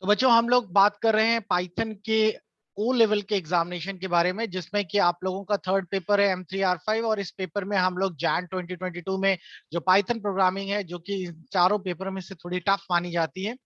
तो बच्चों हम लोग बात कर रहे हैं पाइथन के ओ लेवल के एग्जामिनेशन के बारे में, जिसमें कि आप लोगों का थर्ड पेपर है M3R5। और इस पेपर में हम लोग जैन 2022 में जो पाइथन प्रोग्रामिंग है, जो कि चारों पेपर में से थोड़ी टफ मानी जाती है,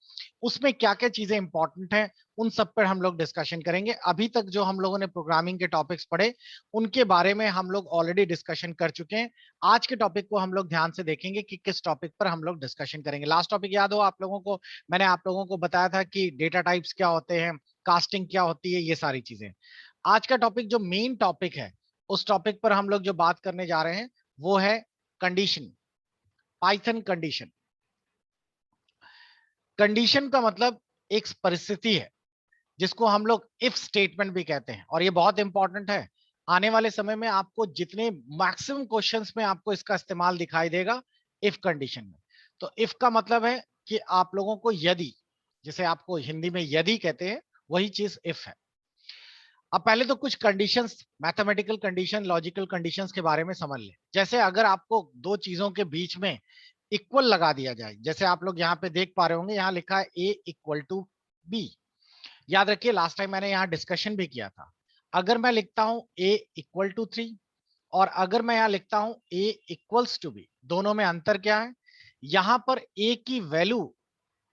उसमें क्या क्या चीजें इंपॉर्टेंट हैं उन सब पर हम लोग डिस्कशन करेंगे। अभी तक जो हम लोगों ने प्रोग्रामिंग के टॉपिक्स पढ़े उनके बारे में हम लोग ऑलरेडी डिस्कशन कर चुके हैं। आज के टॉपिक को हम लोग ध्यान से देखेंगे कि किस टॉपिक पर हम लोग डिस्कशन करेंगे। लास्ट टॉपिक याद हो आप लोगों को, मैंने आप लोगों को बताया था कि डेटा टाइप्स क्या होते हैं, कास्टिंग क्या होती है, ये सारी चीजें। आज का टॉपिक जो मेन टॉपिक है, उस टॉपिक पर हम लोग जो बात करने जा रहे हैं वो है कंडीशन, पाइथन कंडीशन। कंडीशन का मतलब एक परिस्थिति है जिसको हम लोग इफ स्टेटमेंट भी कहते हैं, और ये बहुत इंपॉर्टेंट है। आने वाले समय में आपको जितने मैक्सिमम क्वेश्चंस में आपको इसका इस्तेमाल दिखाई देगा इफ कंडीशन में। तो इफ का मतलब है कि आप लोगों को यदि, जिसे आपको हिंदी में यदि कहते हैं, वही चीज इफ है। अब पहले तो कुछ conditions, mathematical condition, logical conditions के बारे में समझ ले। जैसे अगर आपको दो चीजों के बीच में इक्वल लगा दिया जाए, जैसे आप लोग यहाँ पे देख पा रहे होंगे, यहाँ लिखा है A इक्वल टू बी। याद रखिए लास्ट टाइम मैंने यहाँ डिस्कशन भी किया था। अगर मैं लिखता हूं A इक्वल टू 3 और अगर मैं यहाँ लिखता हूं A इक्वल्स टू बी, दोनों में अंतर क्या है? यहां पर A की वैल्यू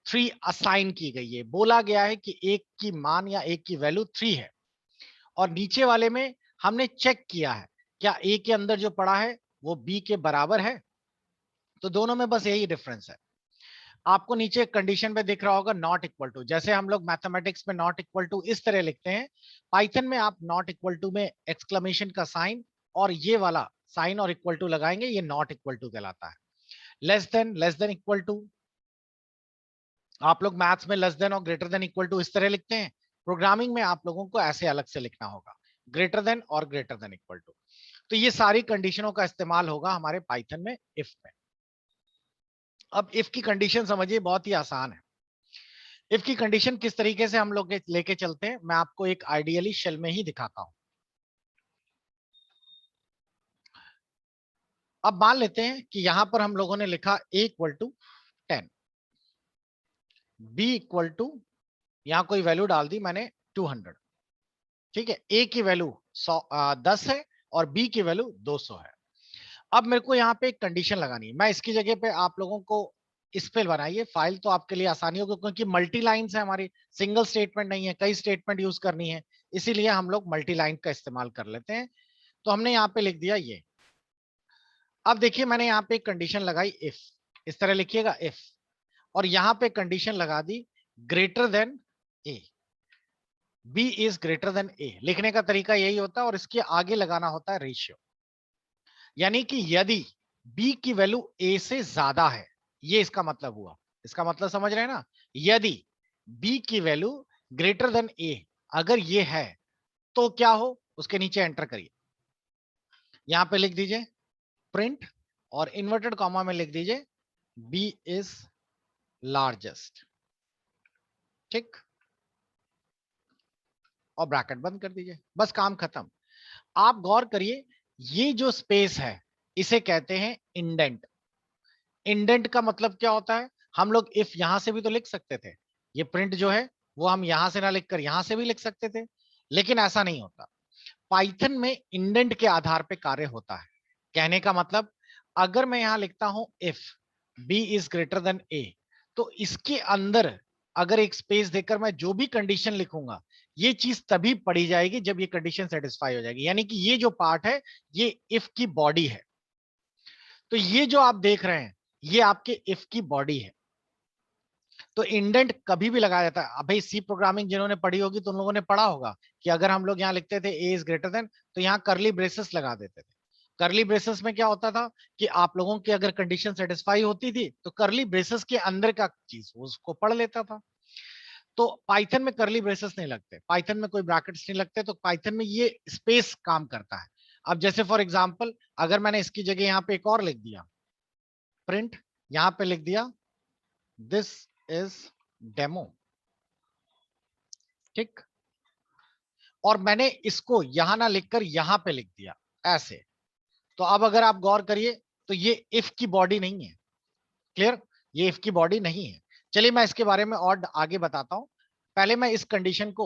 3 असाइन की गई है, बोला गया है कि एक की मान या एक की वैल्यू 3 है। और नीचे वाले में हमने चेक किया है क्या A के अंदर जो पड़ा है वो B के बराबर है। तो दोनों में बस यही डिफरेंस है। आपको नीचे कंडीशन पे दिख रहा होगा नॉट इक्वल टू, जैसे हम लोग मैथमेटिक्स में नॉट इक्वल टू इस तरह लिखते हैं, पाइथन में आप नॉट इक्वल टू में एक्सक्लेमेशन का साइन और ये वाला साइन और इक्वल टू लगाएंगे, ये नॉट इक्वल टू कहलाता है। लेस देन इक्वल टू, आप लोग मैथ्स में लेस देन और ग्रेटर देन इक्वल टू इस तरह लिखते हैं, प्रोग्रामिंग में आप लोगों को ऐसे अलग से लिखना होगा, ग्रेटर देन और ग्रेटर देन इक्वल टू। तो ये सारी कंडीशनों का इस्तेमाल होगा हमारे पाइथन में इफ में। अब इफ की कंडीशन समझिए, बहुत ही आसान है। इफ की कंडीशन किस तरीके से हम लोग लेके चलते हैं, मैं आपको एक आइडियली शेल में ही दिखाता हूं। अब मान लेते हैं कि यहां पर हम लोगों ने लिखा a equal to 10, b equal to, यहां कोई वैल्यू डाल दी मैंने 200। ठीक है, a की वैल्यू 10 है और b की वैल्यू 200 है। अब मेरे को यहाँ पे एक कंडीशन लगानी है। मैं इसकी जगह पे आप लोगों को इस पे बनाइए फाइल, तो आपके लिए आसानी होगी, क्योंकि मल्टी लाइन्स है हमारी, सिंगल स्टेटमेंट नहीं है, कई स्टेटमेंट यूज करनी है, इसीलिए हम लोग मल्टी लाइन का इस्तेमाल कर लेते हैं। तो हमने यहाँ पे लिख दिया ये। अब देखिए मैंने यहाँ पे एक कंडीशन लगाई इफ, इस तरह लिखिएगा इफ, और यहाँ पे कंडीशन लगा दी greater than A, B is greater than A. लिखने का तरीका यही होता है, और इसके आगे लगाना होता है रेशियो, यानी कि यदि b की वैल्यू a से ज्यादा है, ये इसका मतलब हुआ। इसका मतलब समझ रहे हैं ना? यदि b की वैल्यू ग्रेटर देन a, अगर ये है तो क्या हो, उसके नीचे एंटर करिए, यहां पे लिख दीजिए प्रिंट और इन्वर्टेड कॉमा में लिख दीजिए b इज लार्जेस्ट। ठीक, और ब्रैकेट बंद कर दीजिए, बस काम खत्म। आप गौर करिए, ये जो स्पेस है इसे कहते हैं इंडेंट। इंडेंट का मतलब क्या होता है? हम लोग इफ यहां से भी तो लिख सकते थे, ये प्रिंट जो है वो हम यहां से ना लिखकर यहां से भी लिख सकते थे, लेकिन ऐसा नहीं होता। पाइथन में इंडेंट के आधार पे कार्य होता है। कहने का मतलब, अगर मैं यहां लिखता हूं if B is greater than A, तो इसके अंदर अगर एक स्पेस देकर मैं जो भी कंडीशन लिखूंगा, ये चीज तभी पढ़ी जाएगी जब ये कंडीशन सेटिस्फाई हो जाएगी। यानी कि ये जो पार्ट है ये इफ की बॉडी है। तो ये जो आप देख रहे हैं ये आपके इफ की बॉडी है। तो इंडेंट कभी भी लगाया जाता है। अब भाई सी प्रोग्रामिंग जिन्होंने पढ़ी होगी तो उन लोगों ने पढ़ा होगा कि अगर हम लोग यहाँ लिखते थे ए इज ग्रेटर देन, तो यहाँ करली ब्रेसेस लगा देते थे। करली ब्रेसेस में क्या होता था कि आप लोगों की अगर कंडीशन सेटिस्फाई होती थी तो करली ब्रेसेस के अंदर का चीज उसको पढ़ लेता था। तो पाइथन में करली ब्रेसेस नहीं लगते, पाइथन में कोई ब्रैकेट्स नहीं लगते, तो पाइथन में ये स्पेस काम करता है। अब जैसे फॉर एग्जाम्पल, अगर मैंने इसकी जगह यहाँ पे एक और लिख दिया प्रिंट, यहाँ पे लिख दिया दिस इज डेमो, ठीक, और मैंने इसको यहां ना लिखकर यहां पे लिख दिया ऐसे, तो अब अगर आप गौर करिए तो ये इफ की बॉडी नहीं है। क्लियर? ये इफ की बॉडी नहीं है। चलिए मैं इसके बारे में और आगे बताता हूं। पहले मैं इस कंडीशन को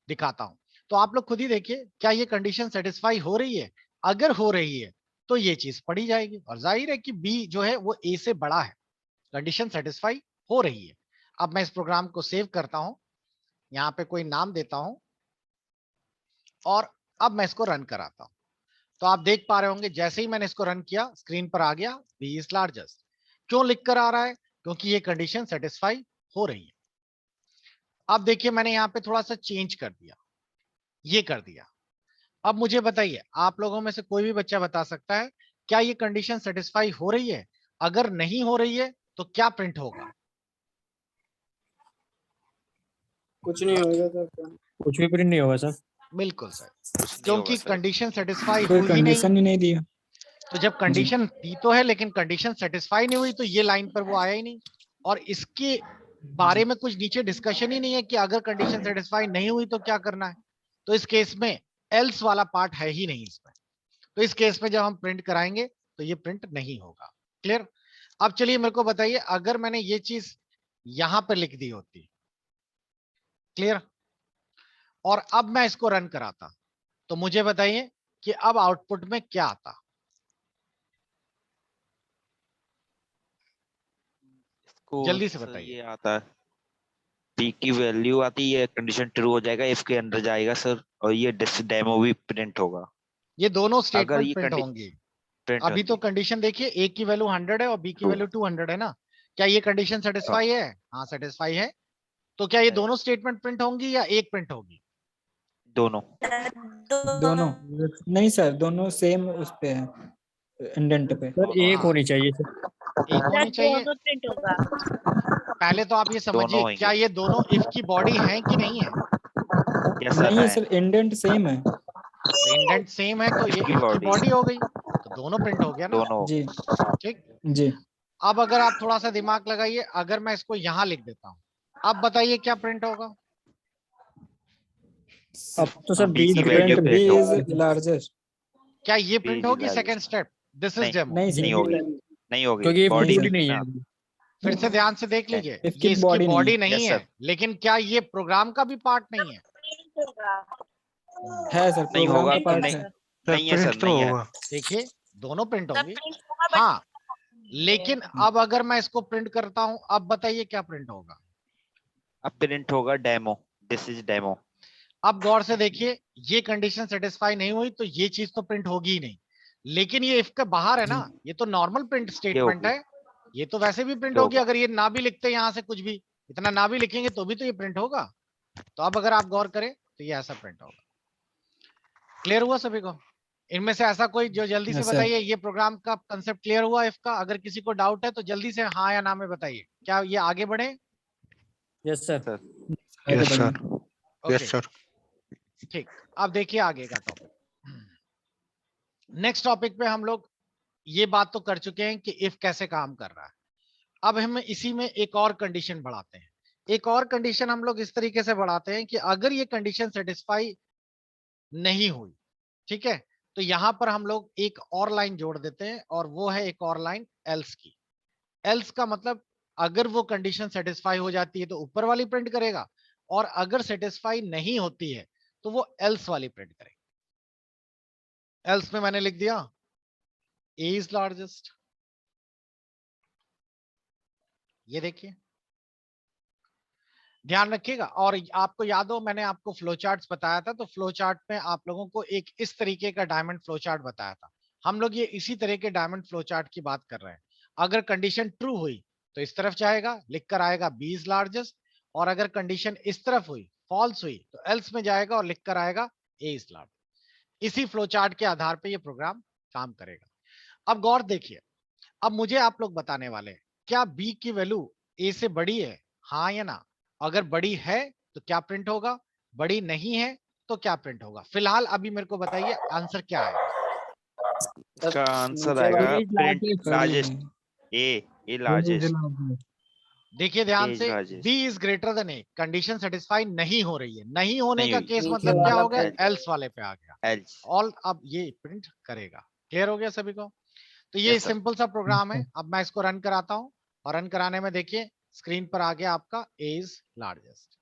दिखाता हूं, तो आप लोग खुद ही देखिए क्या ये कंडीशन सेटिस्फाई हो रही है। अगर हो रही है तो ये चीज पढ़ी जाएगी, और जाहिर है कि बी जो है वो ए से बड़ा है, कंडीशन सेटिस्फाई हो रही है। अब मैं इस प्रोग्राम को सेव करता हूं, यहाँ पे कोई नाम देता हूं, और अब मैं इसको रन कराता हूं। तो आप देख पा रहे होंगे जैसे ही मैंने इसको रन किया स्क्रीन पर आ गया बी इज लार्जेस्ट। क्यों लिख कर आ रहा है? क्योंकि ये कंडीशन सेटिस्फाई हो रही है। अब देखिए मैंने यहाँ पे थोड़ा सा चेंज कर दिया, ये कर दिया। अब मुझे बताइए, आप लोगों में से कोई भी बच्चा बता सकता है क्या ये कंडीशन सेटिस्फाई हो रही है? अगर नहीं हो रही है तो क्या प्रिंट होगा? कुछ नहीं होगा सर, कुछ भी प्रिंट नहीं होगा सर। बिल्कुल सर, कुछ नहीं होगा क्योंकि सर। कंडीशन सेटिस्फाई कोई हुई ही नहीं। कंडीशन ही नहीं दिया। तो जब कंडीशन दी तो है लेकिन कंडीशन सेटिस्फाई नहीं हुई तो ये लाइन पर वो आया ही नहीं, और इसके बारे में कुछ नीचे डिस्कशन ही नहीं है कि अगर कंडीशन सेटिस्फाई नहीं हुई तो क्या करना है। तो इस केस में एल्स वाला पार्ट है ही नहीं इसमें, तो इस केस में जब हम प्रिंट कराएंगे तो ये प्रिंट नहीं होगा। क्लियर? अब चलिए मेरे को बताइए, अगर मैंने ये चीज यहां पर लिख दी होती, क्लियर, और अब मैं इसको रन कराता, तो मुझे बताइए कि अब आउटपुट में क्या आता? इसको जल्दी से सर बताइए। ये आता है, पी की वैल्यू आती है, कंडीशन ट्रू हो जाएगा, इफ के अंदर जाएगा सर, और ये डेमो भी प्रिंट होगा। ये दोनों अगर स्टेटमेंट ये प्रिंट होंगी। प्रिंट अभी तो होगी कंडीशन देखिए, ए की वैल्यू 100 है और बी की वैल्यू 200 है ना। क्या ये कंडीशन सेटिस्फाई है? हाँ सेटिस्फाई है। तो क्या ये है, दोनों स्टेटमेंट प्रिंट होंगी या एक प्रिंट होगी? दोनों। दोनों नहीं सर, दोनों सेम उस पे है, इंडेंट पे। सर एक हाँ, होनी चाहिए सर। एक होनी चाहिए। दोनों प्रिंट होगा। पहले तो आप ये दोनों समझिए क्या होंगे। ये दोनों इफ की बॉडी है कि नहीं है? यस सर नहीं है है। सर, इंडेंट सेम है। तो इंडेंट सेम है तो ये इसकी इफ की बॉडी बॉडी हो गई, तो दोनों प्रिंट हो गया ना। दोनों जी ठीक। जी। अब अगर आप थोड़ा सा दिमाग लगाइए, अगर मैं इसको यहां लिख देता हूं, अब बताइए क्या प्रिंट होगा? अब तो सर बी बी की value print B print is होगी। लार्जेस्ट। क्या ये बी प्रिंट इज होगी largest. Second step? This is नहीं, डेमो। नहीं नहीं सर, होगी, नहीं होगी, क्योंकि ये बॉडी नहीं बॉडी नहीं नहीं है है ना। अभी। फिर से ध्यान से देख है। लीजिए, इसकी ये इसकी बॉडी नहीं बॉडी है। नहीं यस है, सर। लेकिन क्या ये प्रोग्राम का भी पार्ट नहीं है? प्रिंट होगा। है सर, नहीं प्रोग्राम होगा का प्रिंट पार्ट नहीं, है। होगा। नहीं है सर, प्रिंट तो नहीं है। होगा। देखिए दोनों प्रिंट सब होंगी। प्रिंट होगा बट हाँ, लेकिन अब अगर मैं इसको प्रिंट करता हूं, अब बताइए क्या प्रिंट होगा? अब प्रिंट होगा डेमो, दिस इज डेमो। अब गौर से देखिए, ये कंडीशन सेटिस्फाई नहीं हुई तो ये चीज तो प्रिंट होगी ही नहीं, लेकिन ये इफ के बाहर है जी ना, ये तो नॉर्मल प्रिंट ये स्टेटमेंट होगी, है, ये तो वैसे भी प्रिंट ये होगी। होगा। अगर ये ना भी लिखते यहां से कुछ भी, इतना ना भी लिखेंगे तो भी तो ये प्रिंट होगा। तो अब अगर आप गौर करें तो ये ऐसा प्रिंट होगा। क्लियर हुआ सभी को? इनमें से ऐसा कोई जो जल्दी से यस सर। बताइए, ये प्रोग्राम का कंसेप्ट क्लियर हुआ इफ का? अगर किसी को डाउट है तो जल्दी से हाँ या ना में बताइए, क्या ये आगे बढ़े? Yes sir. सर आगे यस बढ़िए। Sir, okay yes sir. ठीक। अब देखिए आगे का टॉपिक। नेक्स्ट टॉपिक पे हम लोग ये बात तो कर चुके हैं कि इफ कैसे काम कर रहा है। अब हम इसी में एक और कंडीशन बढ़ाते हैं। एक और कंडीशन हम लोग इस तरीके से बढ़ाते हैं कि अगर ये कंडीशन सेटिस्फाई नहीं हुई, ठीक है, तो यहां पर हम लोग एक और लाइन जोड़ देते हैं, और वो है एक और लाइन एल्स की। एल्स का मतलब अगर वो कंडीशन सेटिस्फाई हो जाती है तो ऊपर वाली प्रिंट करेगा, और अगर सेटिस्फाई नहीं होती है तो वो एल्स वाली प्रिंट करेगा। एल्स में मैंने लिख दिया ए इज लार्जेस्ट, ये देखिए ध्यान रखिएगा। और आपको याद हो मैंने आपको फ्लो चार्ट्स बताया था, तो फ्लो चार्ट में आप लोगों को एक इस तरीके का डायमंड फ्लो चार्ट बताया था। हम लोग ये इसी तरह के डायमंड फ्लो चार्ट की बात कर रहे हैं। अगर कंडीशन ट्रू हुई तो इस तरफ जाएगा, लिख कर आएगा बी इज लार्जेस्ट, और अगर कंडीशन इस तरफ हुई, फॉल्स हुई, तो एल्स में जाएगा और लिख कर आएगा ए इज लार्जेस्ट। इसी फ्लो चार्ट के आधार पर यह प्रोग्राम काम करेगा। अब गौर देखिए, अब मुझे आप लोग बताने वाले हैं क्या बी की वैल्यू ए से बड़ी है, हाँ या ना? अगर बड़ी है तो क्या प्रिंट होगा, बड़ी नहीं है तो क्या प्रिंट होगा? फिलहाल अभी मेरे को बताइए आंसर क्या आएगा। इसका आंसर नीचे आएगा वाला प्रिंट लार्जेस्ट, नहीं। ए लार्जेस्ट, देखिए ध्यान ए इज से, largest. B is greater than A, condition satisfy नहीं हो रही है, नहीं होने नहीं का हुई, केस नीचे मतलब क्या वाला हो गया, एल्स, एल्स वाले पे आ गया। एल्स। ऑल अब ये प्रिंट करेगा। क्लियर हो गया सभी को? तो ये यस सर। सिंपल सा प्रोग्राम है। अब मैं इसको रन कराता हूं, और रन कराने में देखिए स्क्रीन पर आ गया आपका ए इज लार्जेस्ट।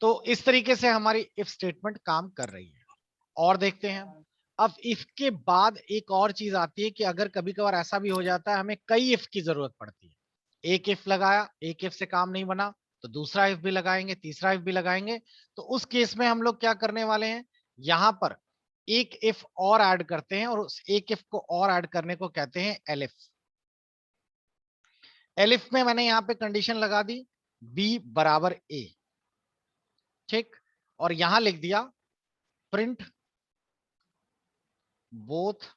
तो इस तरीके से हमारी इफ स्टेटमेंट काम कर रही है। और देखते हैं, अब इफ के बाद एक और चीज आती है कि अगर कभी कभार ऐसा भी हो जाता है हमें कई इफ की जरूरत पड़ती है। एक इफ लगाया, एक इफ से काम नहीं बना तो दूसरा इफ भी लगाएंगे, तीसरा इफ भी लगाएंगे। तो उस केस में हम लोग क्या करने वाले हैं, यहां पर एक इफ और ऐड करते हैं और उस एक इफ को और ऐड करने को कहते हैं एलिफ। एलिफ में मैंने यहां पे कंडीशन लगा दी बी बराबर ए, ठीक, और यहां लिख दिया प्रिंट बोथ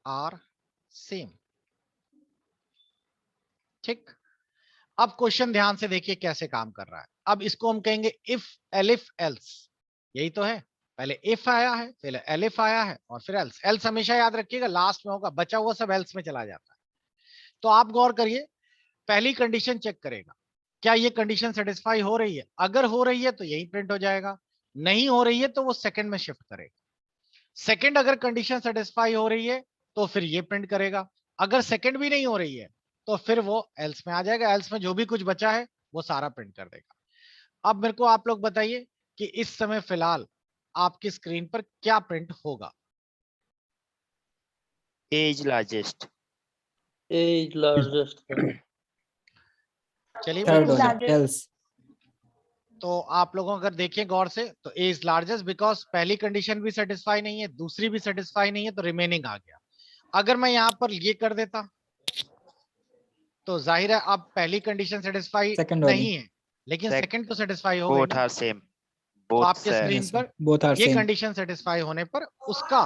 आर सेम, ठीक। अब क्वेश्चन ध्यान से देखिए कैसे काम कर रहा है। अब इसको हम कहेंगे इफ एलिफ एल्स, यही तो है, पहले इफ आया है, फिर एलिफ आया है और फिर एल्स। एल्स हमेशा याद रखिएगा लास्ट में होगा, बचा हुआ सब एल्स में चला जाता है। तो आप गौर करिए, पहली कंडीशन चेक करेगा क्या ये कंडीशन सेटिस्फाई हो रही है, अगर हो रही है तो यही प्रिंट हो जाएगा, नहीं हो रही है तो वो सेकंड में शिफ्ट करेगा। सेकंड अगर कंडीशन सेटिस्फाई हो रही है तो फिर ये प्रिंट करेगा, अगर सेकंड भी नहीं हो रही है तो फिर वो एल्स में आ जाएगा, एल्स में जो भी कुछ बचा है वो सारा प्रिंट कर देगा। अब मेरे को आप लोग बताइए कि इस समय फिलहाल आपकी स्क्रीन पर क्या प्रिंट होगा। A is largest. A is largest. चलिए थर्ड बिल्कुल वाला largest. एल्स। तो आप लोगों अगर देखिए गौर से तो ए इज लार्जेस्ट बिकॉज पहली कंडीशन भी सेटिस्फाई नहीं है, दूसरी भी सेटिस्फाई नहीं है, तो रिमेनिंग आ गया। अगर मैं यहां पर ये कर देता तो जाहिर है अब पहली कंडीशन सेटिस्फाई सेकंड वाली। नहीं है, लेकिन Sec- सेकंड तो सेटिस्फाई हो गई Both ना। are same. तो Both आपके स्क्रीन same. पर बोथ आर ये सेम। कंडीशन सेटिस्फाई होने पर उसका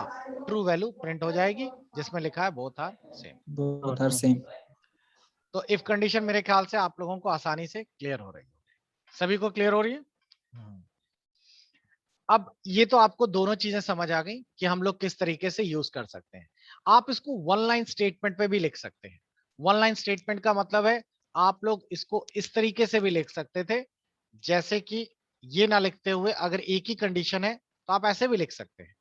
ट्रू वैल्यू प्रिंट हो जाएगी जिसमें लिखा है both are same. Both are same. तो इफ कंडीशन मेरे ख्याल से आप लोगों को आसानी से क्लियर हो रही है। सभी को क्लियर हो रही है? अब ये तो आपको दोनों चीजें समझ आ गई कि हम लोग किस तरीके से यूज कर सकते हैं। आप इसको वन लाइन स्टेटमेंट पे भी लिख सकते हैं। वन लाइन स्टेटमेंट का मतलब है आप लोग इसको इस तरीके से भी लिख सकते थे, जैसे कि ये ना लिखते हुए अगर एक ही कंडीशन है तो आप ऐसे भी लिख सकते हैं,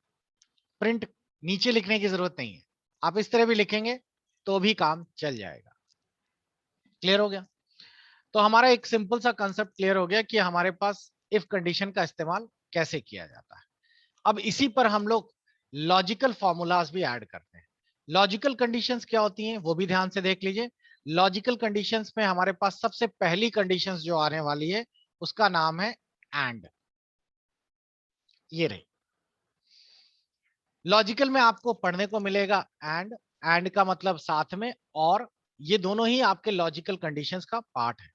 प्रिंट नीचे लिखने की जरूरत नहीं है, आप इस तरह भी लिखेंगे तो भी काम चल जाएगा। क्लियर हो गया? तो हमारा एक सिंपल सा कंसेप्ट क्लियर हो गया कि हमारे पास इफ कंडीशन का इस्तेमाल कैसे किया जाता है। अब इसी पर हम लोग लॉजिकल फॉर्मूलाज भी ऐड करते हैं। लॉजिकल कंडीशंस क्या होती हैं वो भी ध्यान से देख लीजिए। लॉजिकल कंडीशंस में हमारे पास सबसे पहली कंडीशंस जो आने वाली है उसका नाम है एंड। ये रही लॉजिकल में आपको पढ़ने को मिलेगा एंड। एंड का मतलब साथ में, और ये दोनों ही आपके लॉजिकल कंडीशंस का पार्ट है।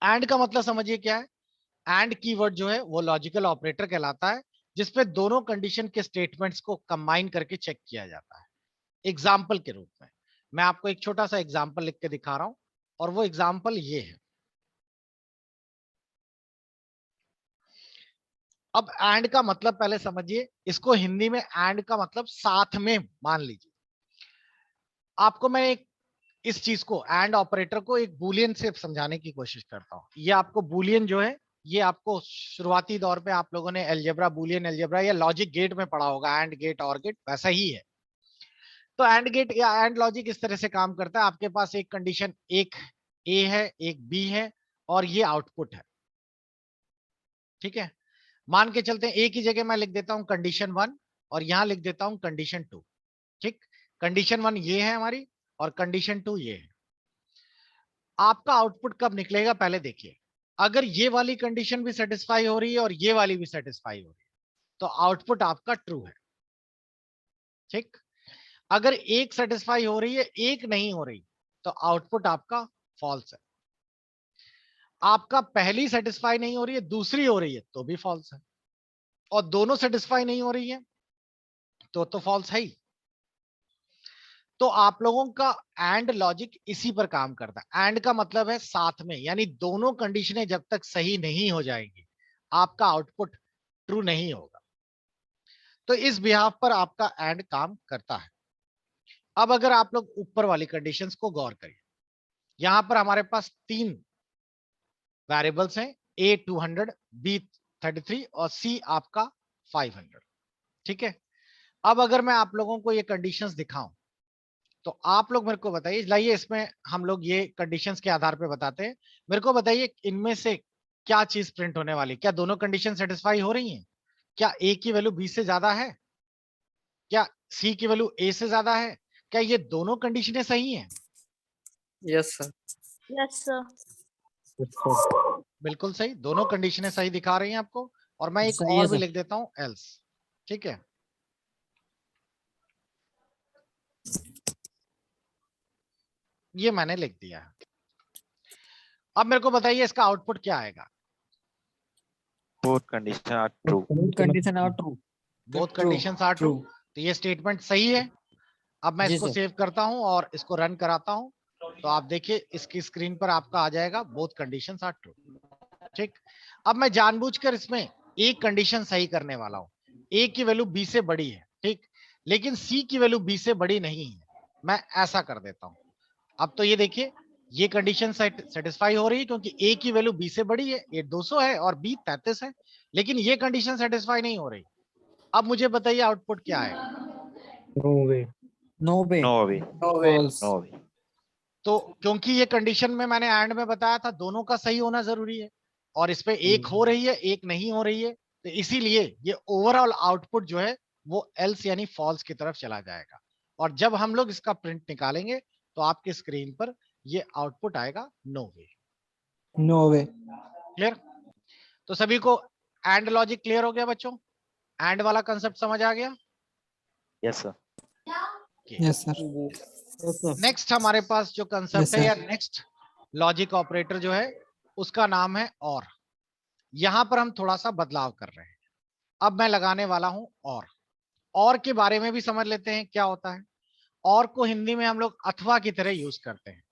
एंड का मतलब समझिए क्या है, एंड कीवर्ड जो है वो लॉजिकल ऑपरेटर कहलाता है जिसपे दोनों कंडीशन के स्टेटमेंट्स को कंबाइन करके चेक किया जाता है। एग्जाम्पल के रूप में मैं आपको एक छोटा सा एग्जाम्पल लिख के दिखा रहा हूं और वो एग्जाम्पल ये है। अब एंड का मतलब पहले समझिए, इसको हिंदी में एंड का मतलब साथ में मान लीजिए। आपको मैं एक इस चीज को एंड ऑपरेटर को एक बूलियन से समझाने की कोशिश करता हूं। ये आपको बूलियन जो है ये आपको शुरुआती दौर पे आप लोगों ने अलजेब्रा, बूलियन अलजेब्रा या लॉजिक गेट में पढ़ा होगा, एंड गेट और गेट वैसा ही है। तो एंड गेट या एंड लॉजिक इस तरह से काम करता है, आपके पास एक कंडीशन एक ए है, एक बी है और ये आउटपुट है, ठीक है। मान के चलते हैं ए की जगह मैं लिख देता हूं कंडीशन 1 और यहां लिख देता हूं कंडीशन 2, ठीक। कंडीशन 1 ये है हमारी और कंडीशन 2 ये है। आपका आउटपुट कब निकलेगा पहले देखिए, अगर ये वाली कंडीशन भी सेटिस्फाई हो रही है और ये वाली भी सेटिस्फाई हो रही है तो आउटपुट आपका ट्रू है, ठीक। अगर एक सेटिस्फाई हो रही है, एक नहीं हो रही तो आउटपुट आपका फॉल्स है। आपका पहली सेटिस्फाई नहीं हो रही है, दूसरी हो रही है तो भी फॉल्स है, और दोनों सेटिस्फाई नहीं हो रही है तो फॉल्स है ही। तो आप लोगों का एंड लॉजिक इसी पर काम करता है। एंड का मतलब है साथ में, यानी दोनों कंडीशनें जब तक सही नहीं हो जाएंगी आपका आउटपुट ट्रू नहीं होगा। तो इस बिहाफ पर आपका एंड काम करता है। अब अगर आप लोग ऊपर वाली कंडीशंस को गौर करिए, यहां पर हमारे पास 3 वेरिएबल्स हैं, ए 200, बी 33 और सी आपका 500, ठीक है। अब अगर मैं आप लोगों को ये कंडीशंस दिखाऊं तो आप लोग मेरे को बताइए, लाइए इसमें हम लोग ये कंडीशंस के आधार पे बताते हैं। मेरे को बताइए इनमें से क्या चीज प्रिंट होने वाली, क्या दोनों कंडीशन सेटिस्फाई हो रही हैं? क्या ए की वैल्यू बी से ज्यादा है? क्या सी की वैल्यू ए से ज्यादा है? क्या ये दोनों कंडीशनें सही हैं? Yes, sir. Yes, sir. बिल्कुल सही, दोनों कंडीशनें सही दिखा रही हैं आपको। और मैं एक सही है और भी सर। लिख देता हूं, एल्स। ठीक है, ये मैंने लिख दिया है। अब मेरे को बताइए इसका आउटपुट क्या आएगा? both condition are true. Condition are true. Both conditions are true. तो ये स्टेटमेंट सही है। अब मैं जी इसको सर। सेव करता हूं और इसको रन कराता हूं। तो आप देखिए इसकी स्क्रीन पर आपका आ जाएगा बोथ कंडीशंस आर ट्रू। ठीक, अब मैं जानबूझकर इसमें एक कंडीशन सही करने वाला हूं। ए की वैल्यू बी से बड़ी है, ठीक, लेकिन सी की वैल्यू बी से बड़ी नहीं है। मैं ऐसा कर देता हूं। अब तो ये देखिए ये कंडीशन सेटिस्फाई हो रही है क्योंकि ए की वैल्यू बी से बड़ी है, ए 200 है और बी 33 है। लेकिन ये कंडीशन सेटिस्फाई नहीं हो रही। अब मुझे बताइए आउटपुट क्या आएगा? No way. No way. No way. False. No way. तो क्योंकि ये कंडीशन में मैंने एंड में बताया था दोनों का सही होना जरूरी है, और इस पे एक हो रही है एक नहीं हो रही है, तो इसीलिए ये ओवरऑल आउटपुट जो है वो एल्स यानी फॉल्स की तरफ चला जाएगा। और जब हम लोग इसका प्रिंट निकालेंगे तो आपकी स्क्रीन पर ये आउटपुट आएगा नो वे। नो वे। क्लियर? तो सभी को एंड लॉजिक क्लियर हो गया बच्चों? एंड वाला कंसेप्ट समझ आ गया? Yes, sir. Yes sir. Next हमारे पास जो कंसेप्ट Yes, है sir. या नेक्स्ट लॉजिक ऑपरेटर जो है उसका नाम है और। यहां पर हम थोड़ा सा बदलाव कर रहे हैं। अब मैं लगाने वाला हूं और के बारे में भी समझ लेते हैं क्या होता है। और को हिंदी में हम लोग अथवा की तरह यूज करते हैं।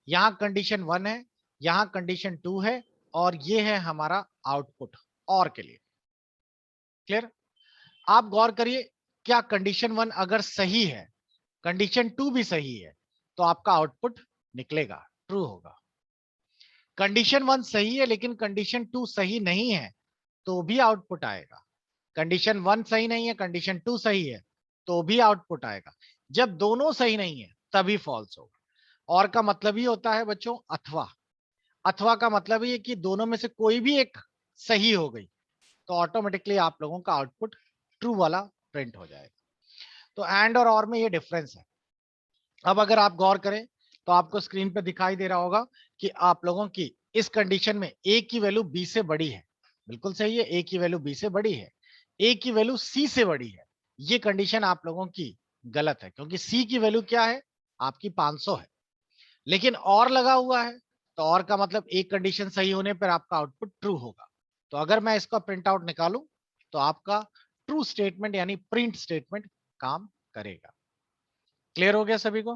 यहाँ कंडीशन 1 है, यहाँ कंडीशन 2 है, और ये है हमारा आउटपुट और के लिए। क्लियर? आप गौर करिए, क्या कंडीशन 1 अगर सही है, कंडीशन 2 भी सही है, तो आपका आउटपुट निकलेगा, ट्रू होगा। कंडीशन 1 सही है लेकिन कंडीशन 2 सही नहीं है, तो भी आउटपुट आएगा। कंडीशन 1 सही नहीं है, कंडीशन 2 सही है, तो भी आउटपुट आएगा। जब दोनों सही नहीं है तभी फॉल्स होगा। और का मतलब ही होता है बच्चों अथवा। अथवा का मतलब ये कि दोनों में से कोई भी एक सही हो गई तो ऑटोमेटिकली आप लोगों का आउटपुट ट्रू वाला प्रिंट हो जाएगा। तो एंड और में ये डिफरेंस है। अब अगर आप गौर करें तो आपको स्क्रीन पे दिखाई दे रहा होगा कि आप लोगों की इस कंडीशन में ए की वैल्यू बी से बड़ी है। बिल्कुल सही है, ए की वैल्यू बी से बड़ी है, ए की वैल्यू सी से बड़ी है। ये कंडीशन आप लोगों की गलत है क्योंकि सी की वैल्यू क्या है आपकी 500 है, लेकिन और लगा हुआ है, तो और का मतलब एक कंडीशन सही होने पर आपका आउटपुट ट्रू होगा। तो अगर मैं इसका प्रिंट आउट निकालूं तो आपका ट्रू स्टेटमेंट यानी प्रिंट स्टेटमेंट काम करेगा। क्लियर हो गया सभी को?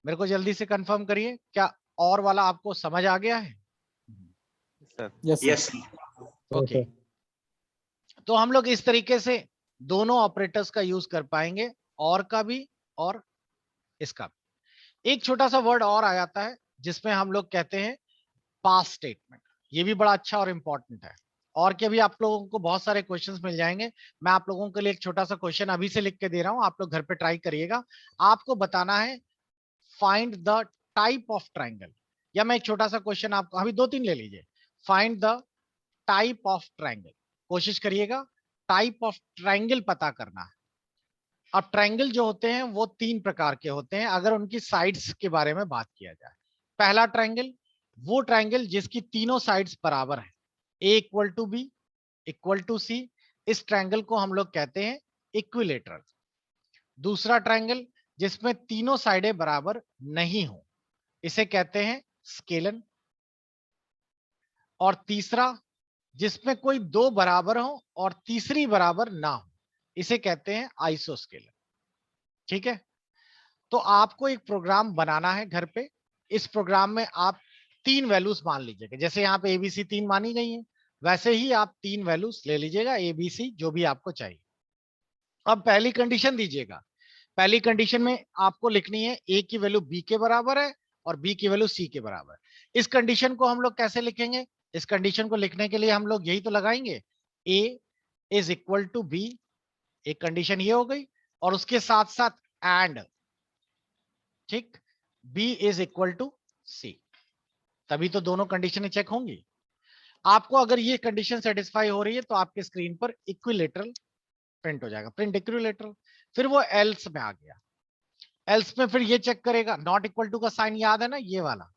मेरे को जल्दी से कंफर्म करिए, क्या और वाला आपको समझ आ गया है? Sir. यस। ओके, तो हम लोग इस तरीके से दोनों ऑपरेटर्स का यूज कर पाएंगे, और का भी और इसका भी। एक छोटा सा वर्ड और आ जाता है जिसमें हम लोग कहते हैं पास स्टेटमेंट। ये भी बड़ा अच्छा और इंपॉर्टेंट है, और के भी आप लोगों को बहुत सारे क्वेश्चंस मिल जाएंगे। मैं आप लोगों के लिए एक छोटा सा क्वेश्चन अभी से लिख के दे रहा हूं, आप लोग घर पे ट्राई करिएगा। आपको बताना है find the type of triangle, या मैं एक छोटा सा क्वेश्चन आपको अभी 2-3 ले लीजिए। Find the type of triangle, कोशिश करिएगा टाइप ऑफ ट्राइंगल पता करना है। अब ट्राइंगल जो होते हैं वो 3 प्रकार के होते हैं अगर उनकी साइड्स के बारे में बात किया जाए। पहला ट्राइंगल वो ट्राइंगल जिसकी तीनों साइड्स बराबर है, A equal to B equal to C, इस ट्राइंगल को हम लोग कहते हैं इक्विलेटरल। दूसरा ट्राइंगल जिसमें तीनों साइडें बराबर नहीं हो, इसे कहते हैं स्केलन। और तीसरा जिसमें कोई दो बराबर हो और तीसरी बराबर ना हो, इसे कहते हैं आइसोस्केलर। ठीक है, तो आपको एक प्रोग्राम बनाना है घर पे। इस प्रोग्राम में आप 3 वैल्यूज मान लीजिएगा, जैसे यहाँ पे एबीसी 3 मानी गई है, वैसे ही आप 3 वैल्यूज ले लीजिएगा, एबीसी जो भी आपको चाहिए। अब पहली कंडीशन दीजिएगा। पहली कंडीशन में आपको लिखनी है ए की वैल्यू बी के बराबर है और बी की वैल्यू सी के बराबर है। इस कंडीशन को हम लोग कैसे लिखेंगे? इस कंडीशन को लिखने के लिए हम लोग यही तो लगाएंगे, ए इज इक्वल टू बी, एक कंडीशन ये हो गई, और उसके साथ साथ एंड, ठीक, बी इज इक्वल टू सी, तभी तो दोनों कंडीशनें चेक होंगी। आपको अगर ये कंडीशन सेटिस्फाई हो रही है तो आपके स्क्रीन पर इक्विलेटरल प्रिंट हो जाएगा, प्रिंट इक्विलेटरल। फिर वो एल्स में आ गया, एल्स में फिर ये चेक करेगा, नॉट इक्वल टू का साइन याद है ना, ये वाला,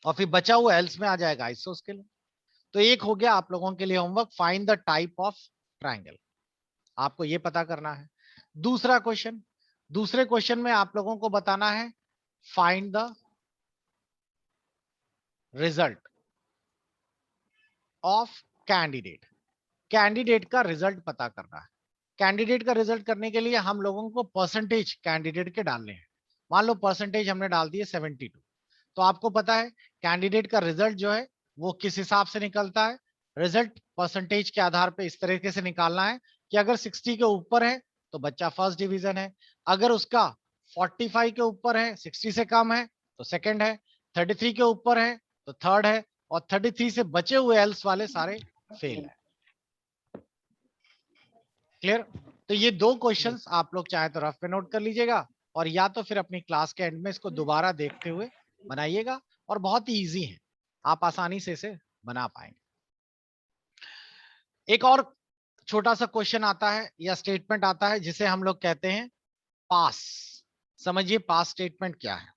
और फिर बचा हुआ एल्स में आ जाएगा आइसोस्केल। तो एक हो गया आप लोगों के लिए homework, find the type of triangle, आपको ये पता करना है। दूसरा क्वेश्चन, दूसरे क्वेश्चन में आप लोगों को बताना है find the result of candidate, candidate का रिजल्ट पता करना है। कैंडिडेट का रिजल्ट करने के लिए हम लोगों को परसेंटेज कैंडिडेट के डालने हैं। मान लो परसेंटेज हमने डाल दिए 72, तो आपको पता है कैंडिडेट का रिजल्ट जो है वो किस हिसाब से निकलता है। रिजल्ट परसेंटेज के आधार पे इस तरीके से निकालना है कि अगर 60 के ऊपर है तो बच्चा फर्स्ट डिवीजन है, अगर उसका 45 के ऊपर है, 60 से कम है तो सेकंड है, 33 के ऊपर है तो थर्ड है, और 33 से बचे हुए एल्स वाले सारे फेल है। क्लियर? तो ये दो क्वेश्चंस आप लोग चाहे तो रफ पे नोट कर लीजिएगा, और या तो फिर अपनी क्लास के एंड में इसको दोबारा देखते हुए बनाइएगा, और बहुत ही इजी है, आप आसानी से इसे बना पाएंगे। एक और छोटा सा क्वेश्चन आता है या स्टेटमेंट आता है जिसे हम लोग कहते हैं पास। समझिए पास स्टेटमेंट क्या है।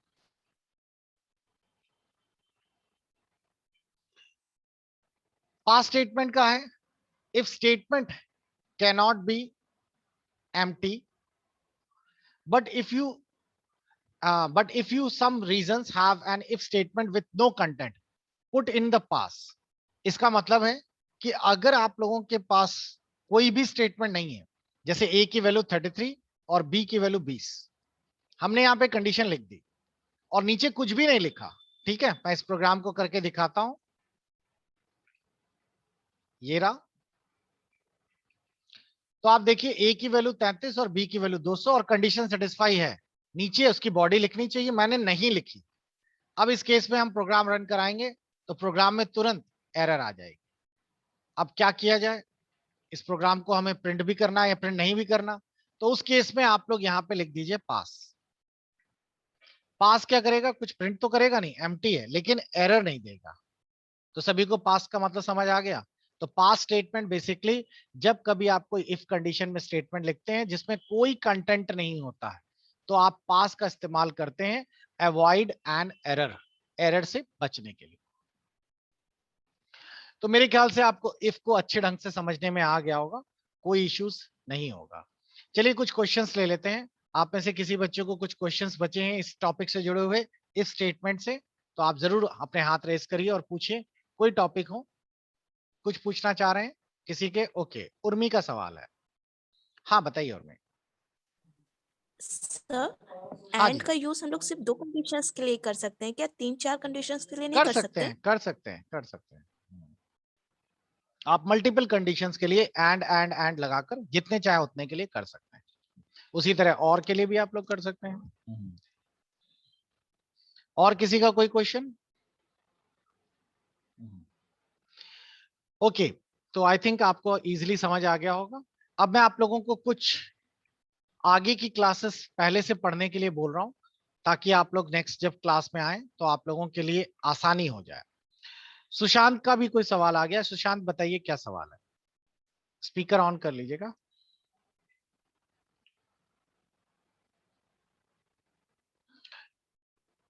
पास स्टेटमेंट का है, if statement cannot be empty but if you some reasons have an if statement with no content put in the past। इसका मतलब है कि अगर आप लोगों के पास कोई भी स्टेटमेंट नहीं है, जैसे a की वैल्यू 33 और b की वैल्यू 20, हमने यहाँ पे कंडीशन लिख दी और नीचे कुछ भी नहीं लिखा, ठीक है, मैं इस प्रोग्राम को करके दिखाता हूं, ये रहा। तो आप देखिए a की वैल्यू 33 और b की वैल्यू 200 और कंडीशन सेटिस्फाई है, नीचे उसकी बॉडी लिखनी चाहिए, मैंने नहीं लिखी। अब इस केस में हम प्रोग्राम रन कराएंगे तो प्रोग्राम में तुरंत एरर आ जाएगी। अब क्या किया जाए, इस प्रोग्राम को हमें प्रिंट भी करना है या प्रिंट नहीं भी करना, तो उस केस में आप लोग यहाँ पे लिख दीजिए पास। पास क्या करेगा, कुछ प्रिंट तो करेगा नहीं, एम्प्टी है, लेकिन एरर नहीं देगा। तो सभी को पास का मतलब समझ आ गया। तो पास स्टेटमेंट बेसिकली जब कभी आप कोई इफ कंडीशन में स्टेटमेंट लिखते हैं जिसमें कोई कंटेंट नहीं होता है तो आप पास का इस्तेमाल करते हैं अवॉइड एन एरर, एरर से बचने के लिए। तो मेरे ख्याल से आपको इफ को अच्छे ढंग से समझने में आ गया होगा, कोई इश्यूज नहीं होगा। चलिए कुछ क्वेश्चंस ले लेते हैं। आप में से किसी बच्चे को कुछ क्वेश्चंस बचे हैं इस टॉपिक से जुड़े हुए इफ स्टेटमेंट से, तो आप जरूर अपने हाथ रेस करिए और पूछिए, कोई टॉपिक हो, कुछ पूछना चाह रहे हैं किसी के? ओके, उर्मी का सवाल है, हाँ बताइए उर्मी। सर हाँ एंड जी, का यूज हम लोग सिर्फ 2 कंडीशंस के लिए कर सकते हैं क्या? 3-4 कंडीशंस के लिए नहीं कर कर सकते सकते? हैं, कर सकते हैं, कर सकते हैं। आप मल्टीपल कंडीशंस के लिए एंड लगाकर जितने चाहे उतने के लिए कर सकते हैं। उसी तरह और के लिए भी आप लोग कर सकते हैं। और किसी का कोई क्वेश्चन? ओके, तो आई थिंक आपको इजीली समझ आ गया होगा। अब मैं आप लोगों को कुछ आगे की क्लासेस पहले से पढ़ने के लिए बोल रहा हूं ताकि आप लोग नेक्स्ट जब क्लास में आए तो आप लोगों के लिए आसानी हो जाए। सुशांत का भी कोई सवाल आ गया, सुशांत बताइए क्या सवाल है, स्पीकर ऑन कर लीजिएगा।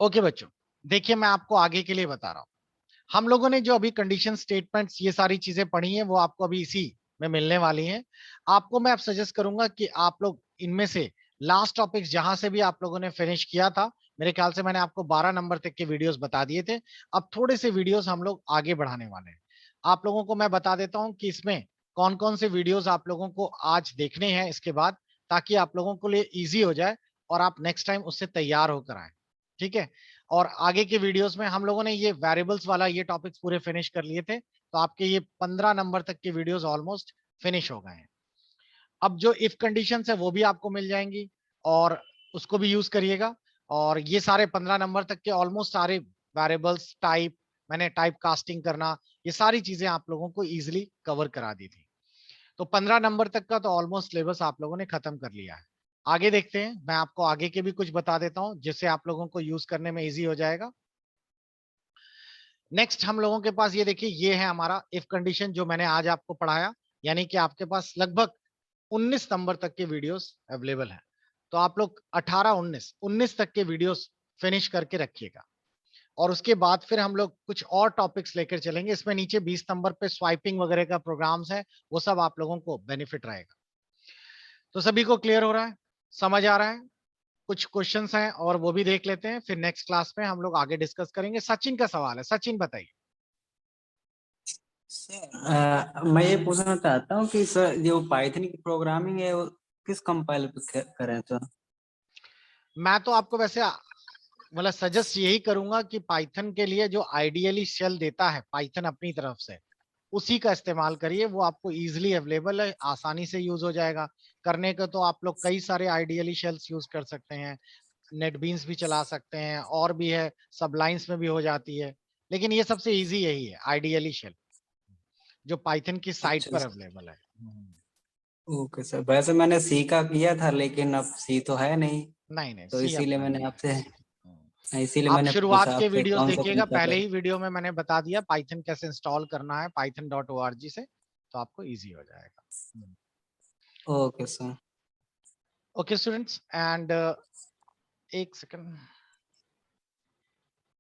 ओके बच्चों, देखिए मैं आपको आगे के लिए बता रहा हूं। हम लोगों ने जो अभी कंडीशन स्टेटमेंट्स ये सारी चीजें पढ़ी हैं वो आपको अभी इसी में मिलने वाली हैं। आपको मैं अब सजेस्ट करूंगा कि आप लोग इनमें से लास्ट टॉपिक्स जहां से भी आप लोगों ने फिनिश किया था, मेरे ख्याल से मैंने आपको 12 नंबर तक के वीडियोस बता दिए थे, अब थोड़े से वीडियोस हम लोग आगे बढ़ाने वाले हैं। आप लोगों को मैं बता देता हूं कि इसमें कौन कौन से वीडियोस आप लोगों को आज देखने हैं इसके बाद, ताकि आप लोगों के लिए ईजी हो जाए और आप नेक्स्ट टाइम उससे तैयार होकर आए, ठीक है। और आगे के वीडियोस में हम लोगों ने ये वेरिएबल्स वाला ये टॉपिक्स पूरे फिनिश कर लिए थे, तो आपके ये 15 नंबर तक के वीडियोस ऑलमोस्ट फिनिश हो गए हैं। अब जो इफ कंडीशंस है वो भी आपको मिल जाएंगी और उसको भी यूज करिएगा। और ये सारे 15 नंबर तक के ऑलमोस्ट सारे वेरिएबल्स, टाइप, मैंने टाइप कास्टिंग करना, ये सारी चीजें आप लोगों को इजिली कवर करा दी थी। तो 15 नंबर तक का तो ऑलमोस्ट सिलेबस आप लोगों ने खत्म कर लिया है। आगे देखते हैं, मैं आपको आगे के भी कुछ बता देता हूं जिससे आप लोगों को यूज करने में इजी हो जाएगा। नेक्स्ट हम लोगों के पास ये देखिए, ये है हमारा इफ कंडीशन जो मैंने आज आपको पढ़ाया, यानी कि आपके पास लगभग 19 नंबर तक के वीडियोस अवेलेबल है। तो आप लोग 18-19 तक के वीडियोस फिनिश करके रखिएगा, और उसके बाद फिर हम लोग कुछ और टॉपिक्स लेकर चलेंगे। इसमें नीचे 20 नंबर पे स्वाइपिंग वगैरह का प्रोग्राम्स है, वो सब आप लोगों को बेनिफिट रहेगा। तो सभी को क्लियर हो रहा है, समझ आ रहा है? कुछ क्वेश्चंस हैं और वो भी देख लेते हैं, फिर नेक्स्ट क्लास में हम लोग आगे डिस्कस करेंगे। सचिन का सवाल है, सचिन बताइए। मैं ये पूछना चाहता हूँ कि सर जो पाइथन की प्रोग्रामिंग है वो किस कंपाइलर पे करें सर? मैं तो आपको वैसे मतलब सजेस्ट यही करूंगा कि पाइथन के लिए जो आइडियली शेल देता है पाइथन अपनी तरफ से, उसी का इस्तेमाल करिए। वो आपको इजीली अवेलेबल है, आसानी से यूज हो जाएगा। करने को तो आप लोग कई सारे आइडियली शेल्स यूज कर सकते हैं, नेटबीन्स भी चला सकते हैं, और भी है, सबलाइन्स में भी हो जाती है, लेकिन ये सबसे इजी यही है आइडियली शेल, जो पाइथन की साइट अच्छा पर सर। अवेलेबल है। ओके सर, वैसे मैंने सी का किया था लेकिन अब सी तो है नहीं, नहीं नहीं, तो सी इसीलिए अपना मैंने नहीं आपसे है। आप मैंने शुरुआत पूछा के आपसे वीडियोस कौन सा देखिएगा, कंपाइलर पहले है। ही वीडियो में मैंने बता दिया पाइथन कैसे इंस्टॉल करना है python.org से, तो आपको इजी हो जाएगा। Okay sir. Okay students, and एक सेकंड।